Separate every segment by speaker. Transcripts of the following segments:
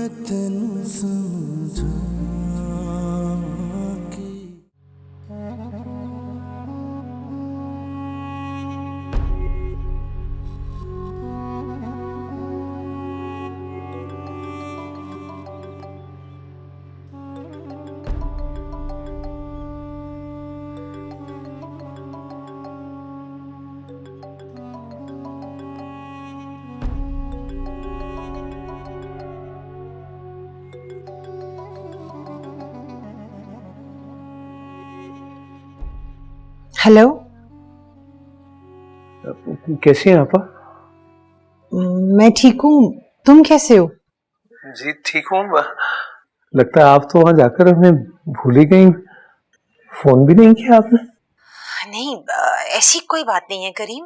Speaker 1: मैं तेनू समझा कि
Speaker 2: हेलो।
Speaker 3: कैसी हैं आपा?
Speaker 2: मैं ठीक हूँ, तुम कैसे हो?
Speaker 3: जी ठीक हूँ। लगता है आप तो वहां जाकर हमें भूल ही गई, फोन भी नहीं किया आपने।
Speaker 2: नहीं, ऐसी कोई बात नहीं है करीम।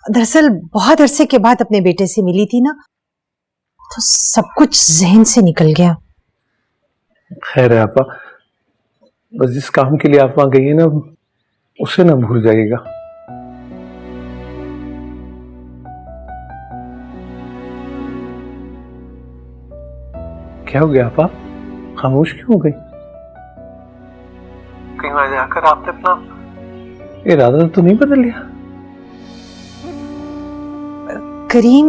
Speaker 2: दरअसल बहुत अरसे के बाद अपने बेटे से मिली थी ना, तो सब कुछ जहन से निकल गया।
Speaker 3: खैर है आपा, बस जिस काम के लिए आप वहां गई है ना, उसे ना भूल जाइएगा। क्या हो गया आपा, खामोश क्यों हो गई? कहीं वहां जाकर आपने अपना इरादा तो नहीं बदल लिया?
Speaker 2: करीम,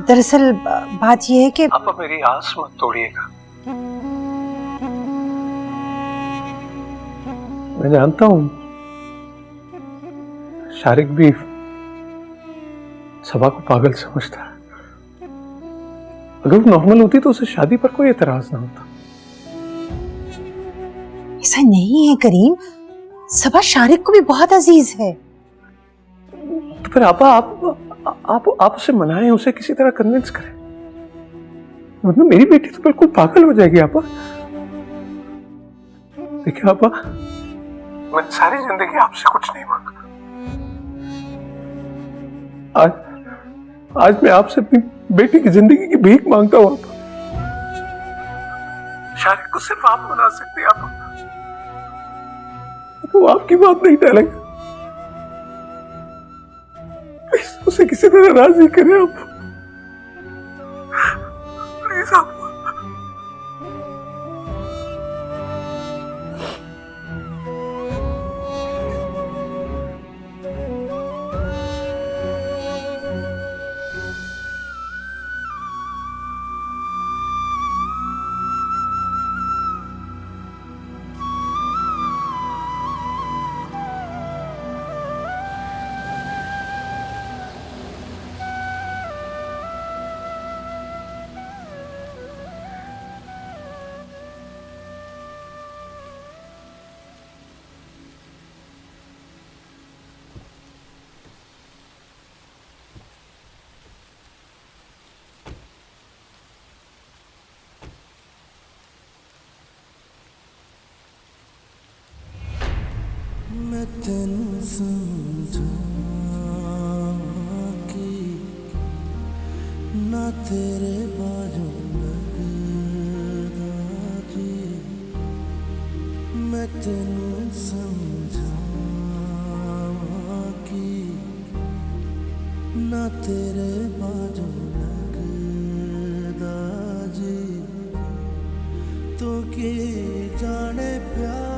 Speaker 2: दरअसल बात यह है कि
Speaker 3: आप मेरी आस मत तोड़िएगा। मैं जानता हूं शारिक भी सबा को पागल समझता है। अगर वो नॉर्मल होती तो उसे शादी पर कोई एतराज ना होता।
Speaker 2: ऐसा नहीं है करीम, सबा शारिक को भी बहुत अजीज है।
Speaker 3: तो फिर आपा आप उसे मनाएं, उसे किसी तरह कन्विंस करें, मतलब मेरी बेटी तो बिल्कुल पागल हो जाएगी आपा। देखिए आपा, मैं सारी जिंदगी आपसे कुछ नहीं मांगा। आज मैं आपसे अपनी बेटी की जिंदगी की भीख मांगता हूं आपा। शायद को सिर्फ आप मना सकते हैं आपा, वो आपकी बात नहीं टालेगा। उसे किसी तरह राजी करें आप, प्लीज आप।
Speaker 1: मैं तेनू समझा कि ना तेरे बाजू लगदा जी। मैं तेनू समझा कि ना तेरे बाजू लगदा जी। तो की जाने प्यार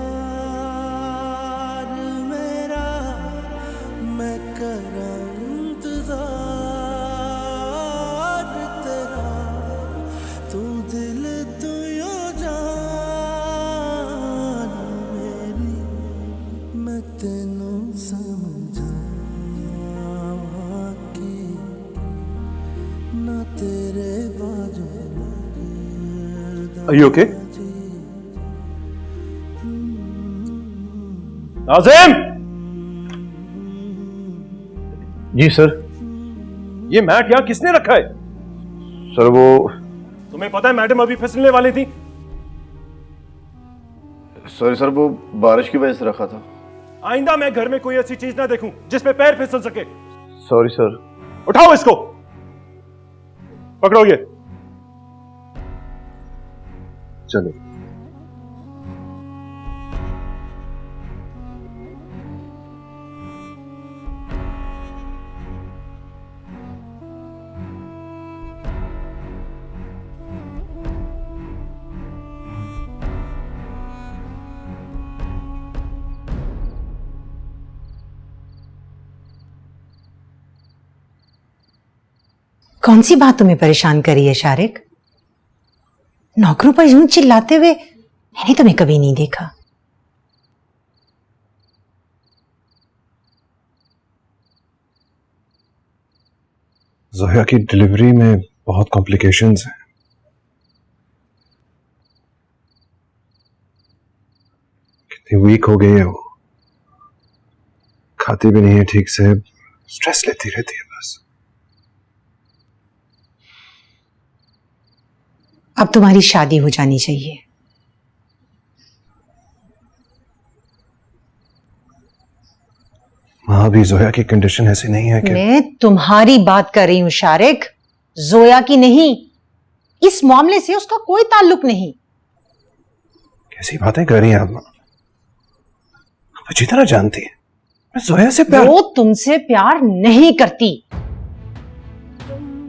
Speaker 4: Are you okay? नाज़िम!
Speaker 3: जी सर।
Speaker 4: ये मैट यहां किसने रखा है?
Speaker 3: सर वो,
Speaker 4: तुम्हें पता है मैडम अभी फिसलने वाली थी।
Speaker 5: सॉरी सर, वो बारिश की वजह से रखा था।
Speaker 4: आइंदा मैं घर में कोई ऐसी चीज ना देखूं जिसपे पैर फिसल सके।
Speaker 5: Sorry sir.
Speaker 4: उठाओ इसको, पकड़ो ये।
Speaker 5: चलो।
Speaker 2: कौन सी बात तुम्हें परेशान करी है शारिक? नौकरों पर यूं चिल्लाते हुए मैंने तुम्हें कभी नहीं देखा।
Speaker 3: जोया की डिलीवरी में बहुत कॉम्प्लिकेशंस हैं। कितनी वीक हो गई है वो, खाती भी नहीं है ठीक से, स्ट्रेस लेती रहती है बस।
Speaker 2: अब तुम्हारी शादी हो जानी चाहिए।
Speaker 3: माँ अभी जोया की कंडीशन ऐसी नहीं है कि
Speaker 2: मैं तुम्हारी बात कर रही हूं शारिक, जोया की नहीं। इस मामले से उसका कोई ताल्लुक नहीं।
Speaker 3: कैसी बातें कर रही हैं आप माँ? आप अच्छी तरह जानती है मैं जोया से प्यार।
Speaker 2: वो तुमसे प्यार नहीं करती,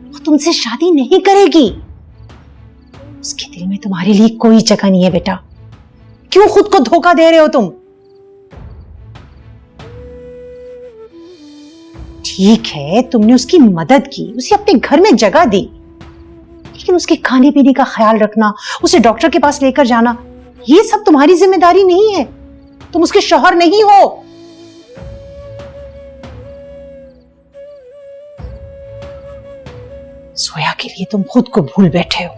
Speaker 2: वो तुमसे शादी नहीं करेगी। उसके दिल में तुम्हारे लिए कोई जगह नहीं है बेटा। क्यों खुद को धोखा दे रहे हो तुम? ठीक है, तुमने उसकी मदद की, उसे अपने घर में जगह दी, लेकिन उसके खाने पीने का ख्याल रखना, उसे डॉक्टर के पास लेकर जाना, ये सब तुम्हारी जिम्मेदारी नहीं है। तुम उसके शौहर नहीं हो। सोया के लिए तुम खुद को भूल बैठे हो,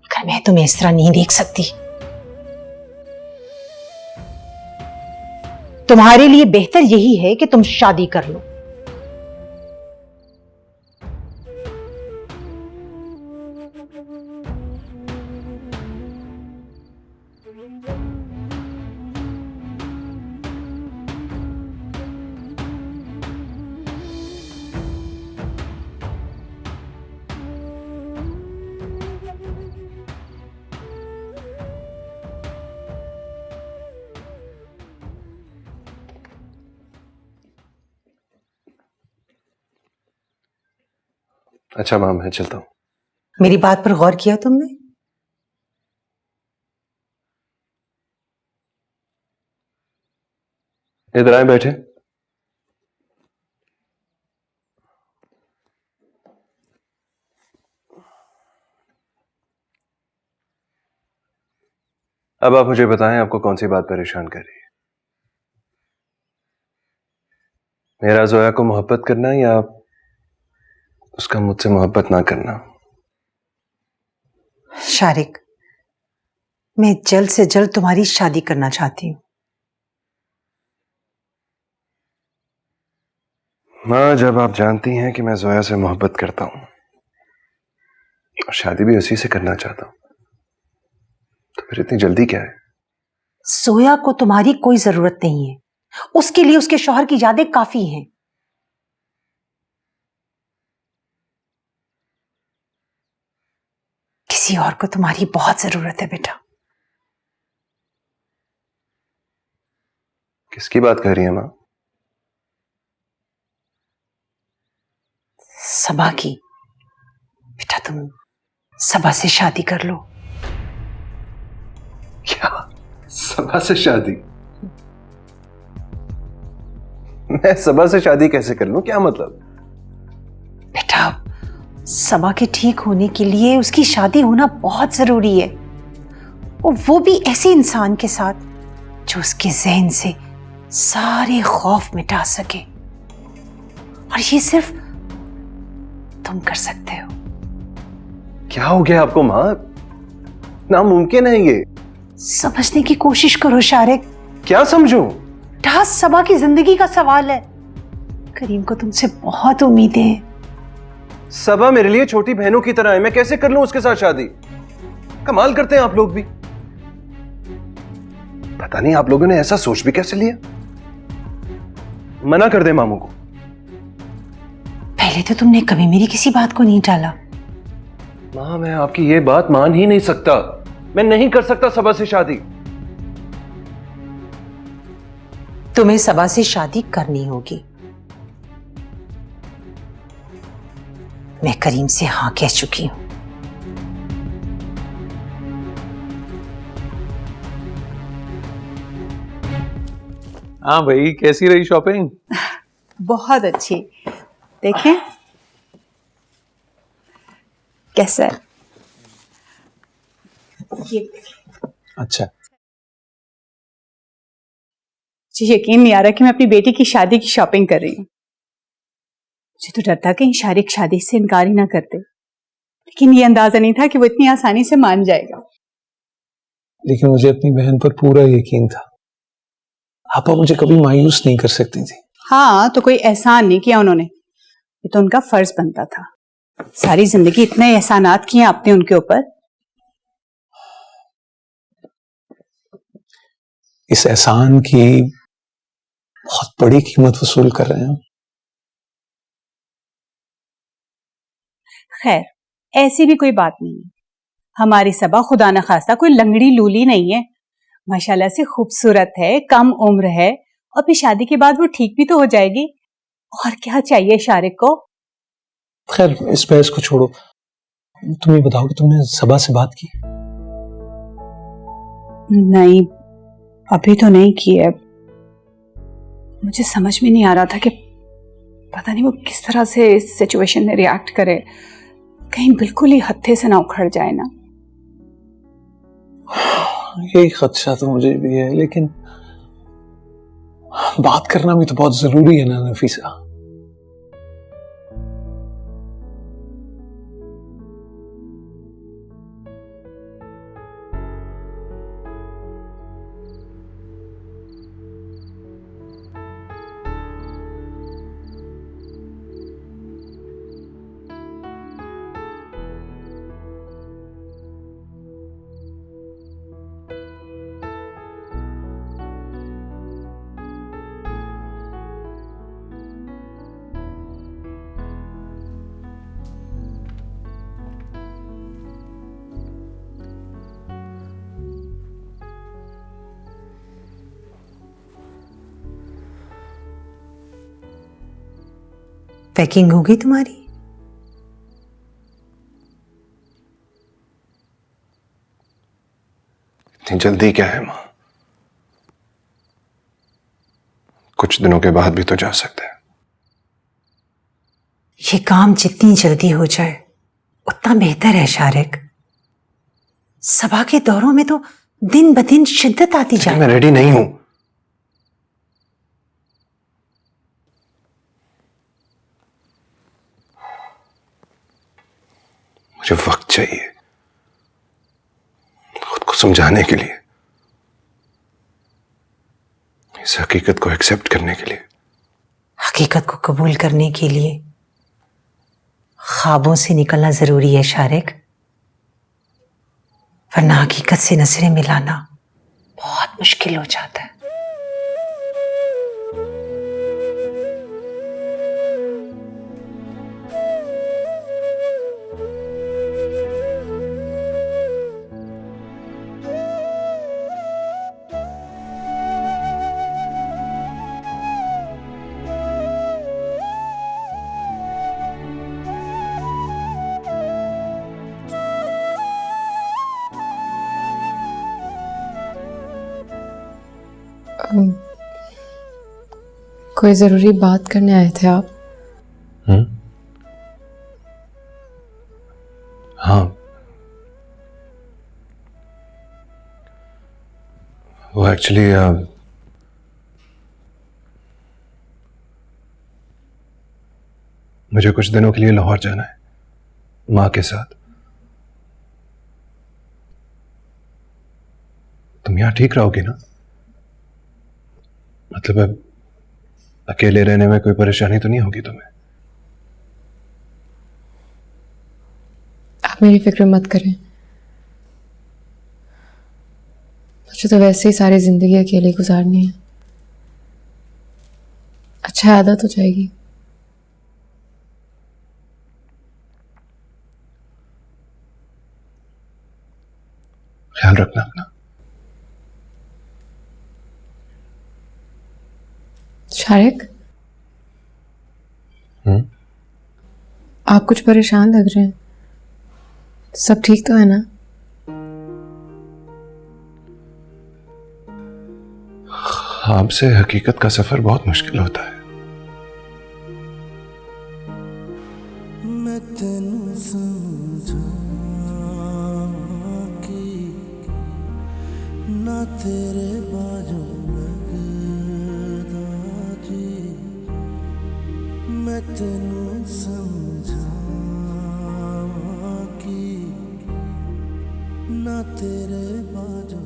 Speaker 2: मगर मैं तुम्हें इस तरह नहीं देख सकती। तुम्हारे लिए बेहतर यही है कि तुम शादी कर लो।
Speaker 3: अच्छा माँ मैं चलता हूँ।
Speaker 2: मेरी बात पर गौर किया तुमने?
Speaker 3: इधर आए बैठे। अब आप मुझे बताएं आपको कौन सी बात परेशान कर रही है? मेरा जोया को मोहब्बत करना या उसका मुझसे मोहब्बत ना करना?
Speaker 2: शारिक, मैं जल्द से जल्द तुम्हारी शादी करना चाहती हूँ।
Speaker 3: माँ जब आप जानती हैं कि मैं जोया से मोहब्बत करता हूं और शादी भी उसी से करना चाहता हूं, तो फिर इतनी जल्दी क्या है?
Speaker 2: सोया को तुम्हारी कोई जरूरत नहीं है, उसके लिए उसके शौहर की यादें काफी हैं। किसी और को तुम्हारी बहुत जरूरत है बेटा।
Speaker 3: किसकी बात कर रही है माँ?
Speaker 2: सबा की। बेटा तुम सबा से शादी कर लो।
Speaker 3: क्या? सबा से शादी? मैं सबा से शादी कैसे कर लूं? क्या मतलब?
Speaker 2: बेटा सबा के ठीक होने के लिए उसकी शादी होना बहुत जरूरी है, और वो भी ऐसे इंसान के साथ जो उसके जहन से सारे खौफ मिटा सके, और ये सिर्फ तुम कर सकते हो।
Speaker 3: क्या हो गया आपको माँ? नामुमकिन है ये।
Speaker 2: समझने की कोशिश करो शारिक।
Speaker 3: क्या समझूं?
Speaker 2: बेटा सबा की जिंदगी का सवाल है। करीम को तुमसे बहुत उम्मीदें हैं।
Speaker 3: सबा मेरे लिए छोटी बहनों की तरह है, मैं कैसे कर लूं उसके साथ शादी? कमाल करते हैं आप लोग भी। पता नहीं आप लोगों ने ऐसा सोच भी कैसे लिया। मना कर दे मामू को।
Speaker 2: पहले तो तुमने कभी मेरी किसी बात को नहीं टाला।
Speaker 3: मां मैं आपकी ये बात मान ही नहीं सकता। मैं नहीं कर सकता सबा से शादी।
Speaker 2: तुम्हें सबा से शादी करनी होगी। मैं करीम से हाँ कह चुकी हूं।
Speaker 6: हाँ भाई, कैसी रही शॉपिंग?
Speaker 7: बहुत अच्छी। देखें
Speaker 2: कैसा है? ये
Speaker 6: अच्छा,
Speaker 2: मुझे यकीन नहीं आ रहा कि मैं अपनी बेटी की शादी की शॉपिंग कर रही हूँ। मुझे तो डर था कहीं शारिक शादी से इनकार ही ना करते, लेकिन ये अंदाजा नहीं था कि वो इतनी आसानी से मान जाएगा।
Speaker 6: लेकिन मुझे अपनी बहन पर पूरा यकीन था। आपा मुझे कभी मायूस नहीं कर सकती थी।
Speaker 2: हाँ, तो कोई एहसान नहीं किया उन्होंने, ये तो उनका फर्ज बनता था। सारी जिंदगी इतने एहसानात किए आपने उनके ऊपर।
Speaker 6: इस एहसान की बहुत बड़ी कीमत वसूल कर रहे हैं।
Speaker 2: खैर, ऐसी भी कोई बात नहीं है। हमारी सबा खुदा न खास्ता कोई लंगड़ी लूली नहीं है, माशाल्लाह से खूबसूरत है, कम उम्र है, और फिर शादी के बाद वो ठीक भी तो हो जाएगी। और क्या चाहिए शारिक को?
Speaker 6: खैर, इस बहस को छोड़ो, तुम ये बताओ कि तुमने सबा से बात की?
Speaker 2: नहीं, अभी तो नहीं की है। मुझे समझ में नहीं आ रहा था कि पता नहीं वो किस तरह से इस सिचुएशन में रिएक्ट करे, कहीं बिल्कुल ही हत्थे से ना उखड़ जाए ना।
Speaker 6: यही खदशा तो मुझे भी है, लेकिन बात करना भी तो बहुत जरूरी है ना नफीसा।
Speaker 2: पैकिंग हो गई तुम्हारी?
Speaker 3: इतनी जल्दी क्या है मां? कुछ दिनों के बाद भी तो जा सकते हैं।
Speaker 2: ये काम जितनी जल्दी हो जाए उतना बेहतर है शारिक। सबा के दौरों में तो दिन ब दिन शिद्दत आती जाए।
Speaker 3: मैं रेडी नहीं हूं। मुझे वक्त चाहिए खुद को समझाने के लिए, इस हकीकत को एक्सेप्ट करने के लिए।
Speaker 2: हकीकत को कबूल करने के लिए ख्वाबों से निकलना जरूरी है शारिक, वरना हकीकत से नजरें मिलाना बहुत मुश्किल हो जाता है।
Speaker 7: कोई जरूरी बात करने आए थे आप?
Speaker 3: हाँ, वो एक्चुअली मुझे कुछ दिनों के लिए लाहौर जाना है माँ के साथ। तुम यहां ठीक रहोगी ना? मतलब अब अकेले रहने में कोई परेशानी तो नहीं होगी तुम्हें?
Speaker 7: आप मेरी फिक्र मत करें, मुझे तो वैसे ही सारी जिंदगी अकेले गुजारनी है। अच्छा आदत हो जाएगी।
Speaker 3: ख्याल रखना अपना।
Speaker 7: शारिक, आप कुछ परेशान लग रहे हैं, सब ठीक तो है ना?
Speaker 3: ख्वाब से हकीकत का सफर बहुत मुश्किल होता है।
Speaker 1: मैं तेनू समझा की ना तेरे बाजू लगदा जी मैं तेनू समझावां की ना तेरे बाजू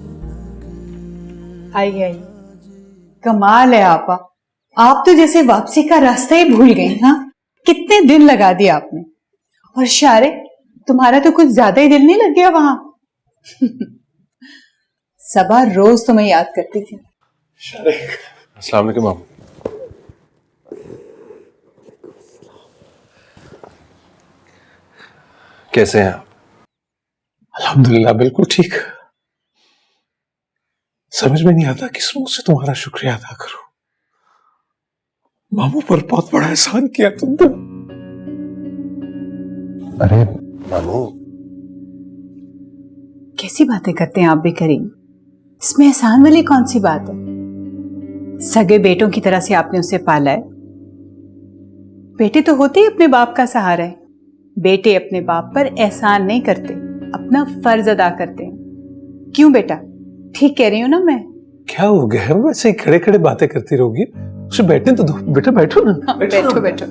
Speaker 8: आई आई कमाल है आपा, आप तो जैसे वापसी का रास्ता ही भूल गई। हाँ, कितने दिन लगा दिए आपने। और शारे, तुम्हारा तो कुछ ज्यादा ही दिल नहीं लग गया वहां। सबा रोज तुम्हें याद करती थी।
Speaker 3: अस्सलाम वालेकुम मामू। कैसे हैं आप?
Speaker 6: अल्हम्दुलिल्लाह बिल्कुल ठीक। समझ में नहीं आता किस मुंह से तुम्हारा शुक्रिया अदा करूं। मामू पर बहुत बड़ा एहसान किया तुमने।
Speaker 3: अरे मामू,
Speaker 2: कैसी बातें करते हैं आप भी करीम? इसमें एहसान वाली कौन सी बात है? सगे बेटों की तरह से आपने उसे पाला है। बेटे तो होते ही अपने बाप का सहारा है। बेटे अपने बाप पर एहसान नहीं करते, अपना फर्ज अदा करते हैं। क्यों बेटा, ठीक कह रही हूं ना मैं?
Speaker 6: क्या हो गया है? वैसे ही खड़े खड़े बातें करती रहोगी? उसे बैठने तो दो। बेटा बैठो ना।
Speaker 2: बैठो बैठो।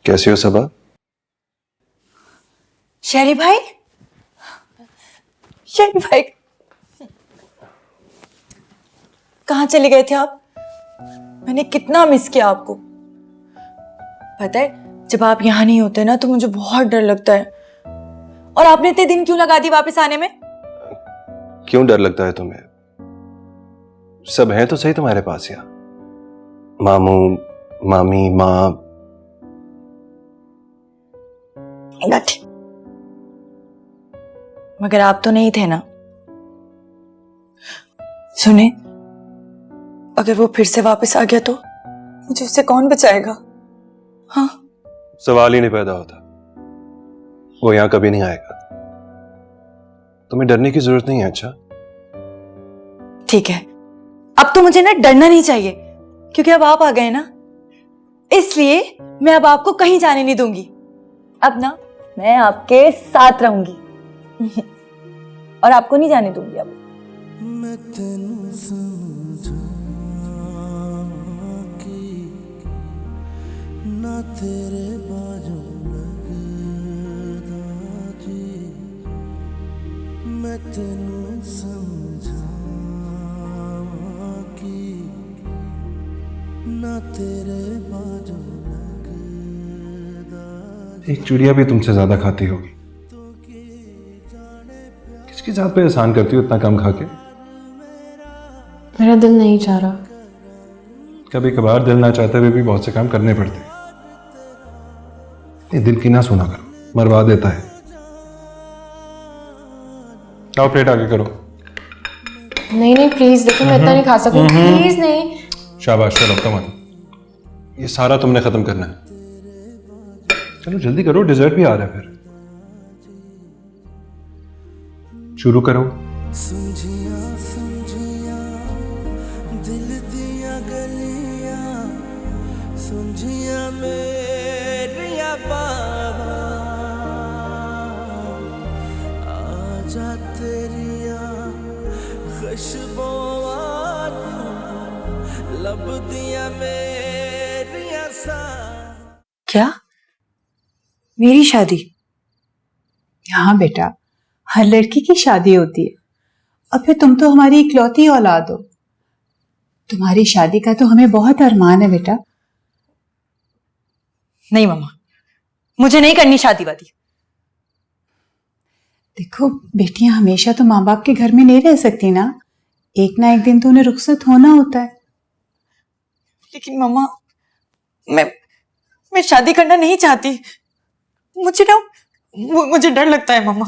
Speaker 3: कैसी हो सबा?
Speaker 9: शहरी भाई, शहरी भाई, कहाँ चले गए थे आप? मैंने कितना मिस किया आपको। पता है, जब आप यहाँ नहीं होते ना तो मुझे बहुत डर लगता है। और आपने इतने दिन क्यों लगा दी वापस आने में?
Speaker 3: क्यों डर लगता है तुम्हें? सब हैं तो सही तुम्हारे पास यहाँ। मामू, मामी, माँ।
Speaker 9: मगर आप तो नहीं थे ना। सुने, अगर वो फिर से वापस आ गया तो मुझे उससे कौन बचाएगा? हाँ,
Speaker 3: सवाल ही नहीं पैदा होता। वो यहां कभी नहीं आएगा। तुम्हें डरने की जरूरत नहीं है। अच्छा
Speaker 9: ठीक है, अब तो मुझे ना डरना नहीं चाहिए, क्योंकि अब आप आ गए ना, इसलिए मैं अब आपको कहीं जाने नहीं दूंगी। अब ना मैं आपके साथ रहूंगी और आपको नहीं जाने दूंगी। अब
Speaker 1: मैं तेनू समझावां की ना तेरे बाजू लगदा जी मैं तेनू समझावां की ना तेरे बाजू लगदा
Speaker 3: एक चिड़िया भी तुमसे ज्यादा खाती होगी। किसकी जात पे एहसान करती हो इतना कम खा के?
Speaker 7: मेरा दिल नहीं चाह रहा।
Speaker 3: कभी कभार दिल ना चाहते हुए भी बहुत से काम करने पड़ते हैं। ये दिल की ना सुना करो, मरवा देता है। आओ प्लेट आगे करो।
Speaker 7: नहीं नहीं प्लीज, देखो मैं इतना नहीं खा सकूं। प्लीज नहीं।
Speaker 3: शाबाश, चलो कमान। ये सारा तुमने खत्म करना है। चलो जल्दी करो, डिजर्ट भी आ रहा है। फिर शुरू करो।
Speaker 1: समझिया समझिया दिल दिया गलियां समझिया मेरिया बाबा आजा तेरिया खुशबुआं लब दिया मेरिया सा।
Speaker 9: क्या? मेरी शादी?
Speaker 2: हाँ बेटा, हर लड़की की शादी होती है। और फिर तुम तो हमारी इकलौती औलाद हो। तुम्हारी शादी का तो हमें बहुत अरमान है बेटा।
Speaker 9: नहीं मम्मा, मुझे नहीं करनी शादी वादी।
Speaker 2: देखो बेटियां हमेशा तो माँ बाप के घर में नहीं रह सकती ना। एक ना एक दिन तो उन्हें रुखसत होना होता है।
Speaker 9: लेकिन मम्मा, मैं शादी करना नहीं चाहती। मुझे डर लगता है मम्मा।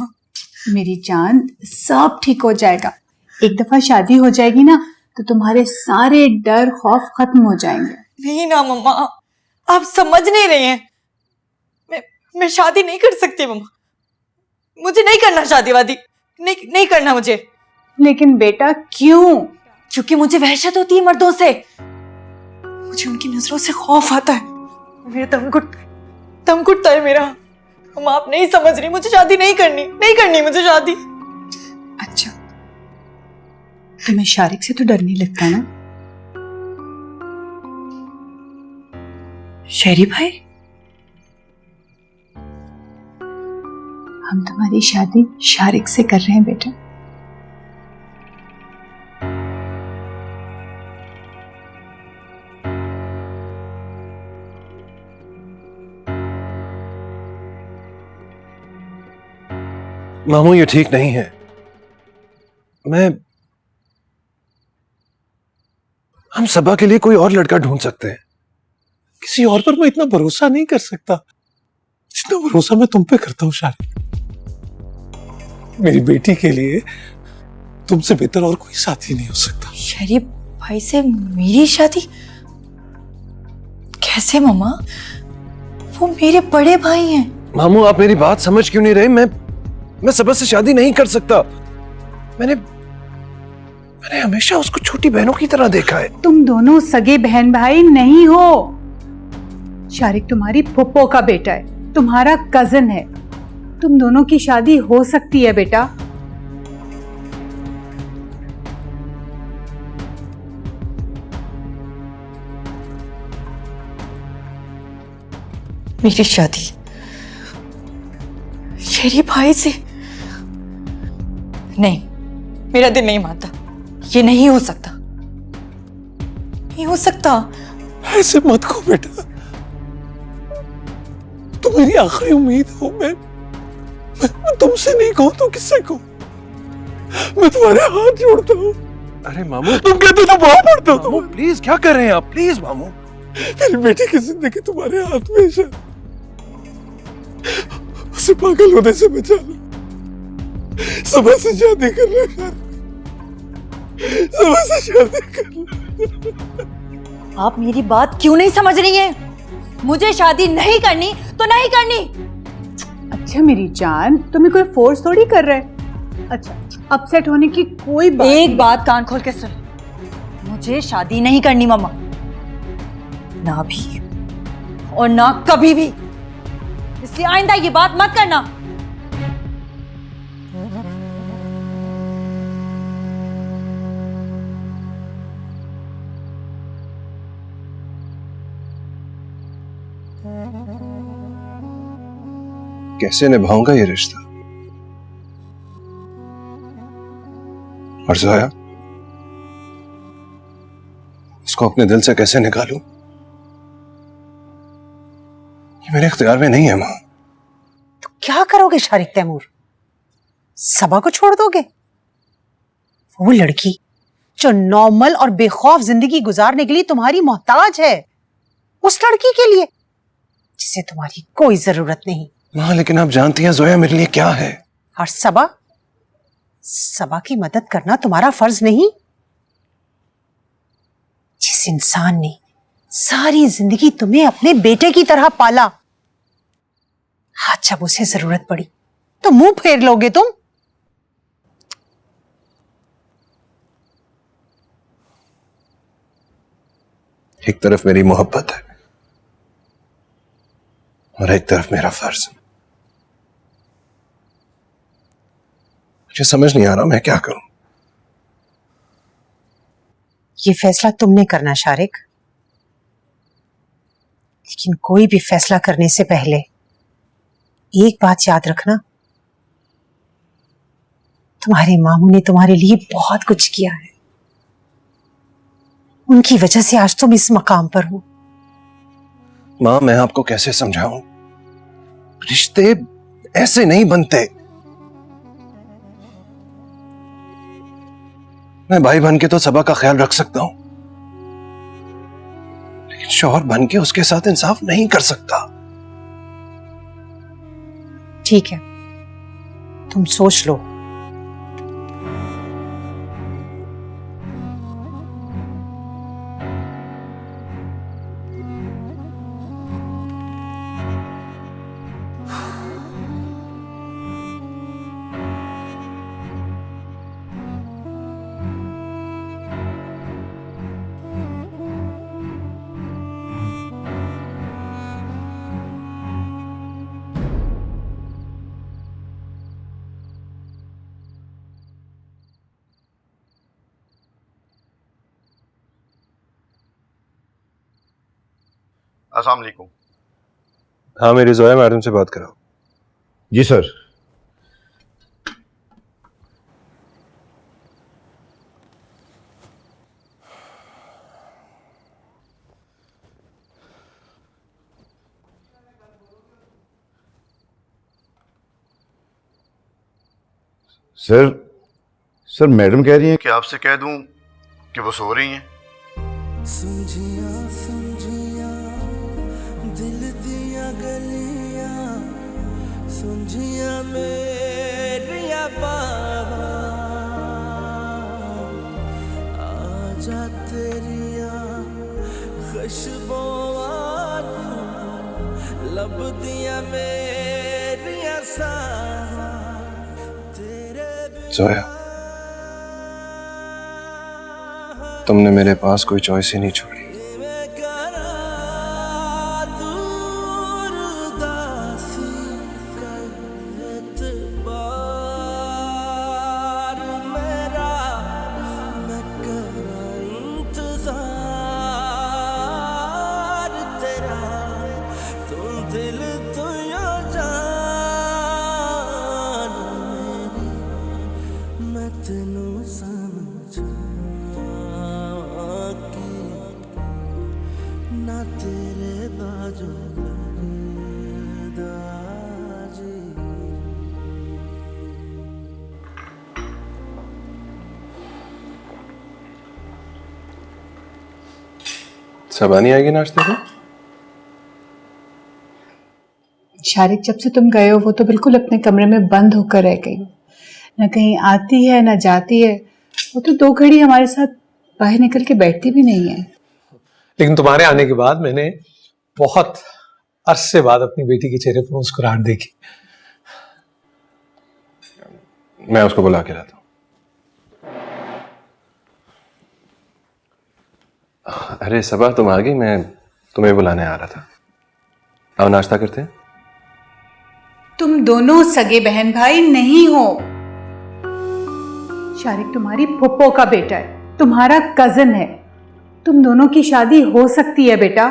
Speaker 2: मेरी जान, सब ठीक हो जाएगा। एक दफा शादी हो जाएगी ना
Speaker 8: तो तुम्हारे सारे डर खौफ खत्म हो जाएंगे।
Speaker 9: नहीं ना मम्मा, आप समझ नहीं रही हैं। मैं शादी नहीं कर सकती मम्मा, मुझे नहीं करना शादी वादी, नहीं करना मुझे।
Speaker 8: लेकिन बेटा क्यों?
Speaker 9: क्योंकि मुझे वहशत होती है मर्दों से, मुझे उनकी नजरों से खौफ आता है, मेरा दम घुटता है मेरा। मम्मा आप नहीं समझ रही, मुझे शादी नहीं करनी मुझे शादी।
Speaker 8: अच्छा, तुम्हें शारिक से तो डर नहीं लगता ना?
Speaker 9: शेरी भाई,
Speaker 8: हम तुम्हारी शादी शारिक से कर रहे हैं बेटा।
Speaker 3: मामू ये ठीक नहीं है। हम सबा के लिए कोई और लड़का ढूंढ सकते हैं।
Speaker 6: किसी और पर मैं इतना भरोसा नहीं कर सकता जितना भरोसा मैं तुम पे करता हूँ शारिक। मेरी बेटी के लिए तुमसे बेहतर और कोई साथी नहीं हो सकता।
Speaker 9: शेरी भाई से मेरी शादी कैसे मम्मा? वो मेरे बड़े भाई हैं।
Speaker 3: मामू आप मेरी बात समझ क्यों नहीं रहे? मैं सबा से शादी नहीं कर सकता। मैंने हमेशा उसको छोटी बहनों की तरह देखा है।
Speaker 8: तुम दोनों सगे बहन भाई नहीं हो। शारिक तुम्हारी फुप्पो का बेटा है, तुम्हारा कजन है। तुम दोनों की शादी हो सकती है बेटा।
Speaker 9: मेरी शादी शेरी भाई से नहीं, मेरा दिल नहीं मानता। ये नहीं हो सकता, नहीं हो सकता।
Speaker 6: ऐसे मत कहो बेटा, तुम मेरी आखिरी उम्मीद हो। मैं तुमसे नहीं कहूं तो किससे कहूं? मैं तुम्हारे हाथ जोड़ता हूं।
Speaker 3: अरे मामू
Speaker 6: तुम कहते तो बहुत पड़ता हो।
Speaker 3: मामू प्लीज क्या कर रहे हैं आप? प्लीज मामू।
Speaker 6: मेरी बेटी की जिंदगी तुम्हारे हाथ में है। उसे पागल होने से बचा लो। सबा से शादी कर लो शारिक, सबा से शादी कर लो।
Speaker 9: आप मेरी बात क्यों नहीं समझ रही हैं? मुझे शादी नहीं करनी तो नहीं करनी।
Speaker 8: अच्छा मेरी जान, तुम्हें कोई फोर्स थोड़ी कर रहा है। अच्छा, अपसेट होने की कोई बात
Speaker 9: एक बात कान खोल के सुन, मुझे शादी नहीं करनी मम्मा, ना भी और ना कभी भी। इसलिए आइंदा ये बात मत करना।
Speaker 3: कैसे निभाऊंगा ये रिश्ता? और जोया, उसको अपने दिल से कैसे निकालूं? ये मेरे इख्तियार में नहीं है मां।
Speaker 2: तो क्या करोगे शारिक तैमूर? सबा को छोड़ दोगे? वो लड़की जो नॉर्मल और बेखौफ जिंदगी गुजारने के लिए तुम्हारी मोहताज है, उस लड़की के लिए जिसे तुम्हारी कोई जरूरत नहीं।
Speaker 3: मां लेकिन आप जानती हैं जोया मेरे लिए क्या है।
Speaker 2: और सबा की मदद करना तुम्हारा फर्ज नहीं? जिस इंसान ने सारी जिंदगी तुम्हें अपने बेटे की तरह पाला, आज जब उसे जरूरत पड़ी तो मुंह फेर लोगे तुम?
Speaker 3: एक तरफ मेरी मोहब्बत है और एक तरफ मेरा फर्ज। मुझे समझ नहीं आ रहा मैं क्या करूं।
Speaker 2: ये फैसला तुमने करना शारिक, लेकिन कोई भी फैसला करने से पहले एक बात याद रखना, तुम्हारे मामू ने तुम्हारे लिए बहुत कुछ किया है। उनकी वजह से आज तुम इस मकाम पर हो।
Speaker 3: मां मैं आपको कैसे समझाऊं? रिश्ते ऐसे नहीं बनते। मैं भाई बन के तो सबा का ख्याल रख सकता हूं, लेकिन शौहर बन के उसके साथ इंसाफ नहीं कर सकता।
Speaker 2: ठीक है, तुम सोच लो।
Speaker 5: अस्सलाम वालेकुम।
Speaker 3: हाँ, मेरी जोया मैडम से बात कराओ।
Speaker 5: जी सर। सर सर मैडम कह रही हैं कि आपसे कह दूं कि वो सो रही हैं।
Speaker 1: सुलझिया सुलझिया दिल दिया गलियां, सुलझिया मेरिया बाबा, आजा तेरिया खुशबुआं लब दिया मेरिया सावा, तेरे
Speaker 3: जोया, तुमने मेरे पास कोई चॉइस ही नहीं छोड़ी।
Speaker 1: ना तेरे बाजू दाजी।
Speaker 3: सबा नहीं आएगी नाश्ते को?
Speaker 8: शारिक, जब से तुम गए हो वो तो बिल्कुल अपने कमरे में बंद होकर रह गई, न कहीं आती है न जाती है। वो तो 2 घड़ी हमारे साथ बाहर निकल के बैठती भी नहीं है।
Speaker 6: लेकिन तुम्हारे आने के बाद मैंने बहुत अरसे बाद अपनी बेटी के चेहरे पर मुस्कुराहट देखी।
Speaker 3: मैं उसको बुला के लाता हूँ। अरे सबा, तुम आ गई? मैं तुम्हें बुलाने आ रहा था। आओ नाश्ता करते हैं।
Speaker 8: तुम दोनों सगे बहन भाई नहीं हो। शारिक तुम्हारी फुप्पो का बेटा है, तुम्हारा कजन है। तुम दोनों की शादी हो सकती है बेटा।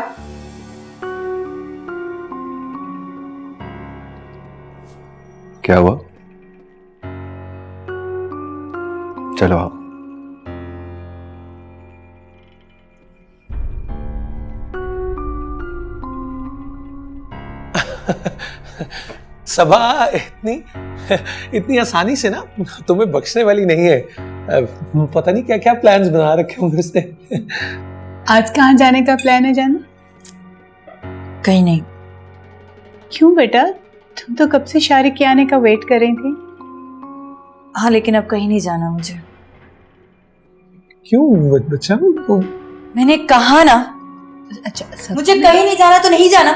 Speaker 3: क्या हुआ? चलो आओ।
Speaker 6: सभा इतनी आसानी से ना तुम्हें बख्शने वाली नहीं है। पता नहीं क्या क्या प्लान्स बना रखे होंगे उसने।
Speaker 8: आज कहाँ जाने का प्लान है जाना?
Speaker 9: कहीं नहीं।
Speaker 8: क्यों बेटा, तुम तो कब से शारिक के आने का वेट कर रही थी।
Speaker 9: हाँ, लेकिन अब कहीं नहीं जाना मुझे।
Speaker 6: क्यों बच्चा?
Speaker 9: मैंने कहा ना,
Speaker 8: अच्छा
Speaker 9: मुझे कहीं नहीं जाना तो नहीं जाना।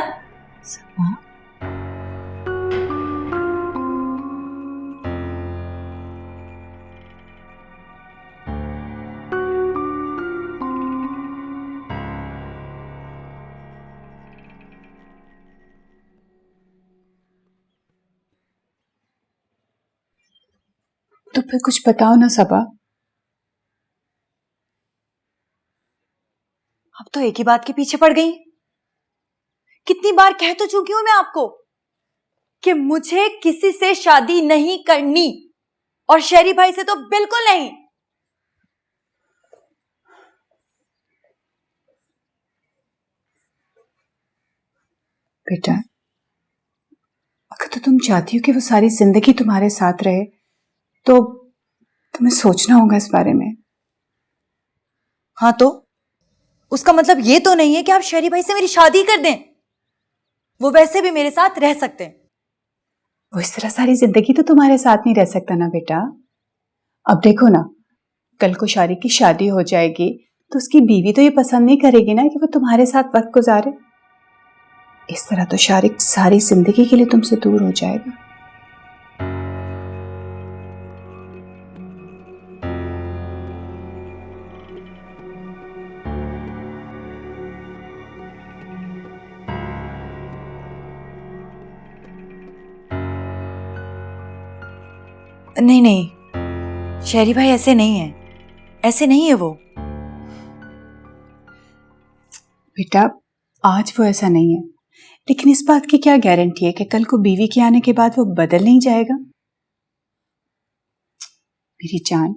Speaker 8: तो फिर कुछ बताओ ना सबा।
Speaker 9: अब तो एक ही बात के पीछे पड़ गई। कितनी बार कह तो चुकी हूं मैं आपको कि मुझे किसी से शादी नहीं करनी, और शेरी भाई से तो बिल्कुल नहीं।
Speaker 8: बेटा, अगर तो तुम चाहती हो कि वो सारी जिंदगी तुम्हारे साथ रहे तो तुम्हें सोचना होगा इस बारे में।
Speaker 9: हाँ, तो उसका मतलब ये तो नहीं है कि आप शेरी भाई से मेरी शादी कर दें। वो वैसे भी मेरे साथ रह सकते हैं।
Speaker 8: वो इस तरह सारी जिंदगी तो तुम्हारे साथ नहीं रह सकता ना बेटा। अब देखो ना, कल को शारिक की शादी हो जाएगी तो उसकी बीवी तो ये पसंद नहीं करेगी ना कि वो तुम्हारे साथ वक्त गुजारे। इस तरह तो शारिक सारी जिंदगी के लिए तुमसे दूर हो जाएगा।
Speaker 9: नहीं नहीं, शेरी भाई ऐसे नहीं है, ऐसे नहीं है वो।
Speaker 8: बेटा, आज वो ऐसा नहीं है, लेकिन इस बात की क्या गारंटी है कि कल को बीवी के आने के बाद वो बदल नहीं जाएगा। मेरी जान,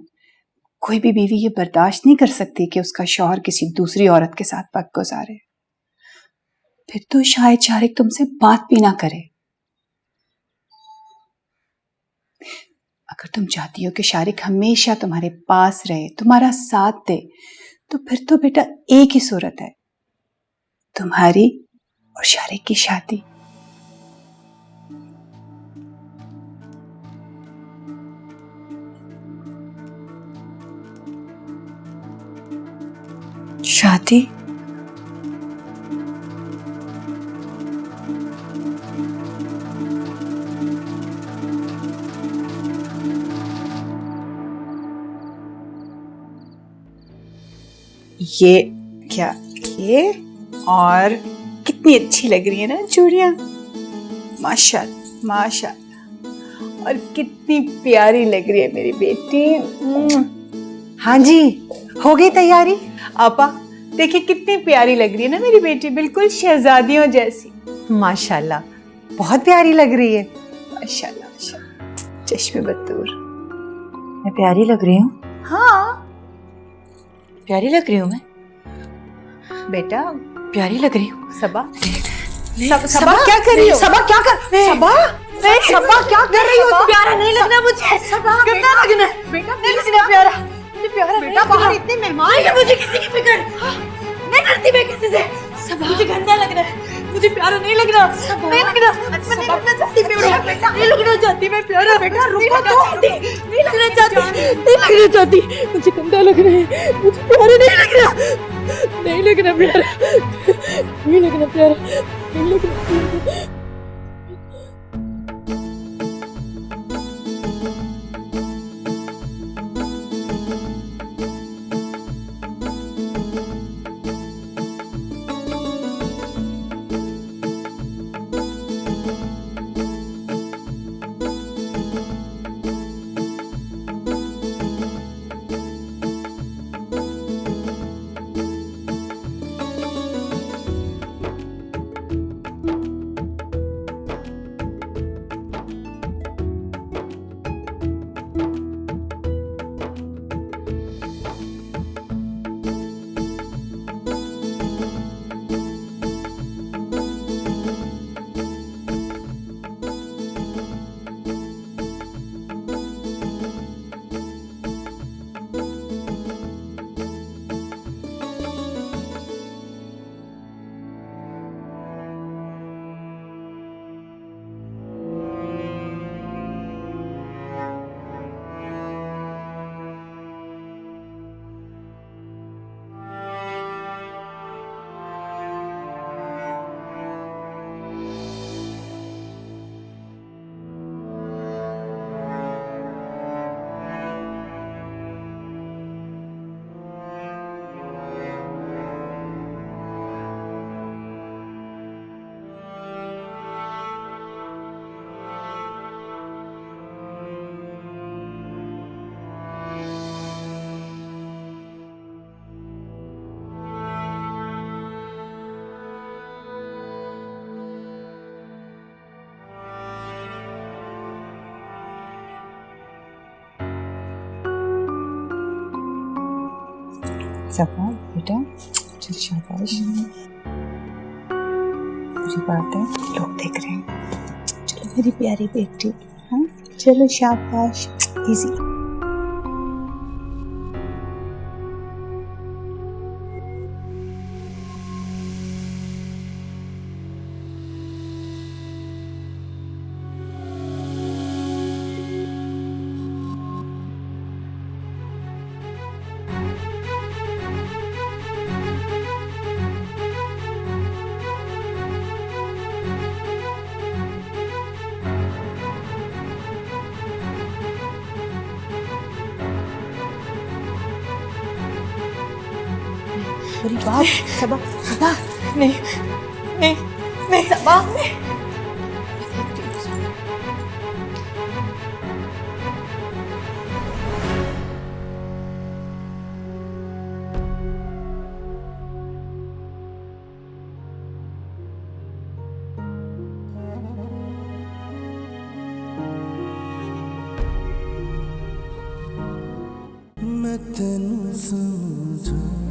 Speaker 8: कोई भी बीवी ये बर्दाश्त नहीं कर सकती कि उसका शौहर किसी दूसरी औरत के साथ वक्त गुजारे। फिर तो शायद शारिक तुमसे बात भी ना करे। अगर तुम चाहती हो कि शारिक हमेशा तुम्हारे पास रहे, तुम्हारा साथ दे, तो फिर तो बेटा एक ही सूरत है, तुम्हारी और शारिक की शादी।
Speaker 9: शादी?
Speaker 8: ये क्या, ये और कितनी अच्छी लग रही है ना चूड़ियां, माशाल्लाह माशाल्लाह, और कितनी प्यारी लग रही है मेरी बेटी।
Speaker 2: हाँ जी, हो गई तैयारी?
Speaker 8: आपा देखिए कितनी प्यारी लग रही है ना मेरी बेटी, बिल्कुल शहजादियों जैसी।
Speaker 2: माशाल्लाह, बहुत प्यारी लग रही है।
Speaker 8: माशाल्लाह माशाल्लाह, चश्मे बतूर।
Speaker 9: मैं प्यारी लग रही हूँ?
Speaker 8: हाँ
Speaker 9: प्यारी लग रही हूँ मैं?
Speaker 8: बेटा
Speaker 9: प्यारी लग रही हूँ?
Speaker 8: सबा सबा क्या कर रही हो?
Speaker 2: सबा क्या कर सबा क्या कर रही हो?
Speaker 9: प्यारा नहीं लगना मुझे।
Speaker 8: सबा
Speaker 9: गंदा लगना है
Speaker 8: बेटा,
Speaker 9: नहीं लगना प्यारा, मुझे प्यारा नहीं
Speaker 8: बेटा
Speaker 9: लगना।
Speaker 8: बाहर इतने मेहमान
Speaker 9: नहीं, मुझे किसी की फिक्र नहीं करती मैं किसी से। मुझे गंदा लगना है, मुझे प्यारा नहीं लगना, नहीं लगना, मैं नहीं लगना चाहती प्यारा, नहीं लगना चाहती मैं प्यारा। बेटा रुको तो, नहीं लगना चाहती, नहीं लगना चाहती, मुझे गंदा लग रहा है, मुझे प्यारा नहीं लगना, नहीं लगना प्यारा, नहीं लगना प्यारा, नहीं लगना प्यारा।
Speaker 8: सबा बेटा चल, शाबाश। मुझे बात है, लोग देख रहे हैं। चलो मेरी प्यारी बेटी, हाँ चलो शाबाश, इजी।
Speaker 2: अरे बाप, सबा सबा
Speaker 9: नहीं नहीं नहीं
Speaker 2: सबा,
Speaker 1: तेनू समझो